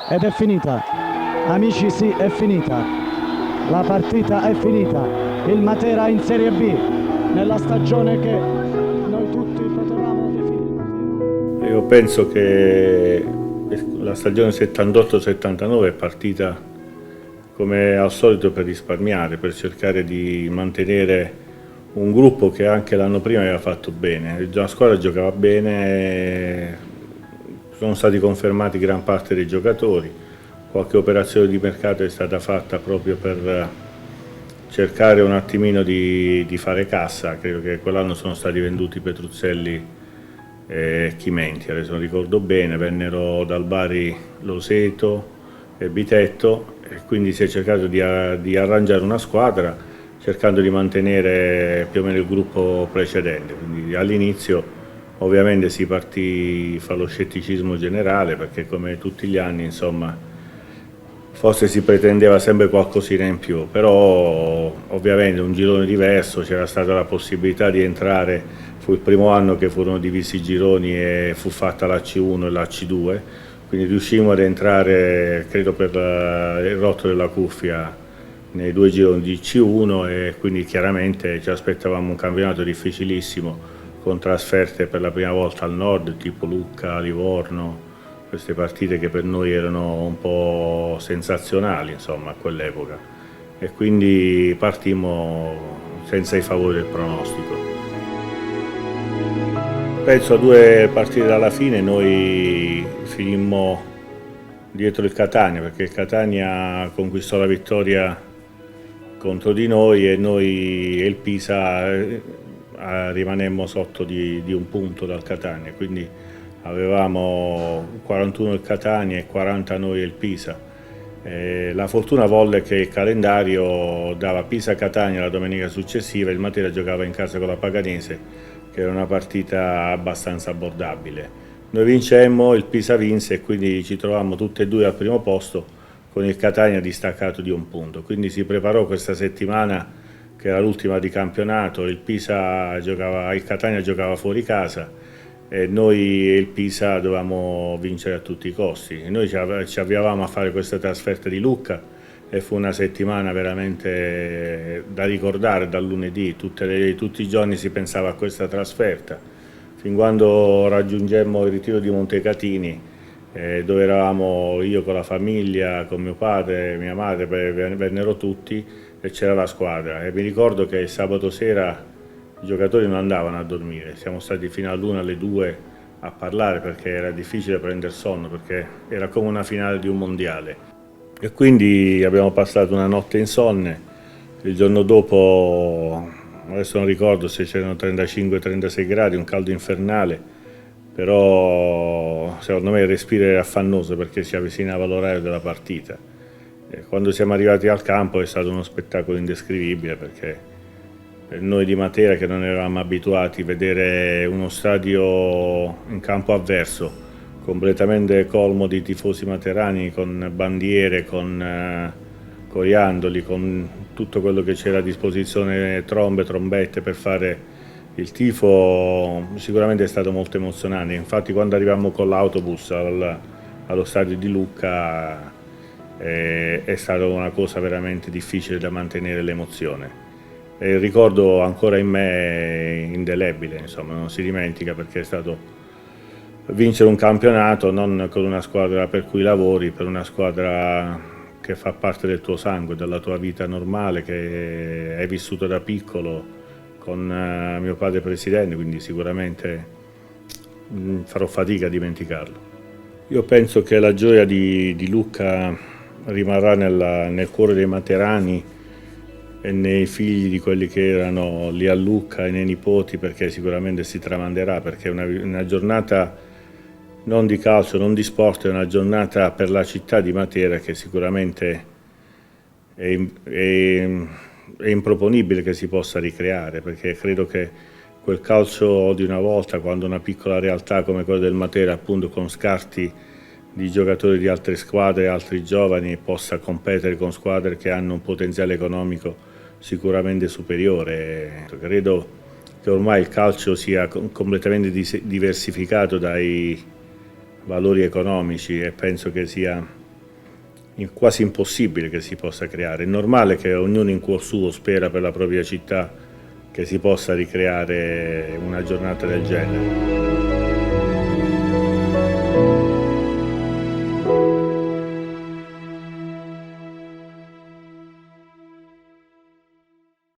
ed è finita. Amici, sì, è finita. La partita è finita. Il Matera in Serie B, nella stagione che noi tutti potevamo definire. Io penso che la stagione 78-79 è partita come al solito per risparmiare, per cercare di mantenere un gruppo che anche l'anno prima aveva fatto bene. La squadra giocava bene, sono stati confermati gran parte dei giocatori, qualche operazione di mercato è stata fatta proprio per cercare un attimino di fare cassa. Credo che quell'anno sono stati venduti Petruzzelli e Chimenti, adesso non ricordo bene, vennero dal Bari Loseto e Bitetto e quindi si è cercato di arrangiare una squadra cercando di mantenere più o meno il gruppo precedente. Quindi all'inizio ovviamente si partì fra lo scetticismo generale perché come tutti gli anni insomma forse si pretendeva sempre qualcosina in più, però ovviamente un girone diverso, c'era stata la possibilità di entrare, fu il primo anno che furono divisi i gironi e fu fatta la C1 e la C2, quindi riuscimmo ad entrare, credo per il rotto della cuffia, nei due gironi di C1 e quindi chiaramente ci aspettavamo un campionato difficilissimo con trasferte per la prima volta al nord, tipo Lucca, Livorno, queste partite che per noi erano un po' sensazionali insomma a quell'epoca e quindi partimmo senza i favori del pronostico. Penso a due partite dalla fine noi finimmo dietro il Catania perché il Catania conquistò la vittoria contro di noi e noi e il Pisa rimanemmo sotto di un punto dal Catania, quindi avevamo 41 il Catania e 40 noi e il Pisa. La fortuna volle che il calendario dava Pisa-Catania la domenica successiva e il Matera giocava in casa con la Paganese, che era una partita abbastanza abbordabile. Noi vincemmo, il Pisa vinse e quindi ci trovammo tutti e due al primo posto con il Catania distaccato di un punto. Quindi si preparò questa settimana che era l'ultima di campionato, il Catania giocava fuori casa e noi e il Pisa dovevamo vincere a tutti i costi. E noi ci avviavamo a fare questa trasferta di Lucca e fu una settimana veramente da ricordare dal lunedì, tutti i giorni si pensava a questa trasferta, fin quando raggiungemmo il ritiro di Montecatini, dove eravamo io con la famiglia, con mio padre, mia madre, vennero tutti e c'era la squadra e mi ricordo che il sabato sera i giocatori non andavano a dormire, siamo stati fino all'1 alle 2 a parlare perché era difficile prendere sonno, perché era come una finale di un mondiale. E quindi abbiamo passato una notte insonne, il giorno dopo, adesso non ricordo se c'erano 35-36 gradi, un caldo infernale, però secondo me il respiro era affannoso perché si avvicinava l'orario della partita. E quando siamo arrivati al campo è stato uno spettacolo indescrivibile perché per noi di Matera che non eravamo abituati a vedere uno stadio in campo avverso completamente colmo di tifosi materani con bandiere, con coriandoli, con tutto quello che c'era a disposizione, trombe, trombette per fare il tifo, sicuramente è stato molto emozionante. Infatti quando arrivammo con l'autobus allo stadio di Lucca è stata una cosa veramente difficile da mantenere l'emozione. E il ricordo ancora in me è indelebile, insomma, non si dimentica perché è stato vincere un campionato non con una squadra per cui lavori, per una squadra che fa parte del tuo sangue, della tua vita normale, che hai vissuto da piccolo con mio padre presidente, quindi sicuramente farò fatica a dimenticarlo. Io penso che la gioia di Lucca rimarrà nel cuore dei materani e nei figli di quelli che erano lì a Lucca e nei nipoti, perché sicuramente si tramanderà, perché è una giornata non di calcio, non di sport, è una giornata per la città di Matera che sicuramente è improponibile che si possa ricreare, perché credo che quel calcio di una volta, quando una piccola realtà come quella del Matera, appunto con scarti di giocatori di altre squadre, altri giovani, possa competere con squadre che hanno un potenziale economico sicuramente superiore. Credo che ormai il calcio sia completamente diversificato dai valori economici e penso che sia quasi impossibile che si possa creare. È normale che ognuno in cuor suo spera per la propria città che si possa ricreare una giornata del genere.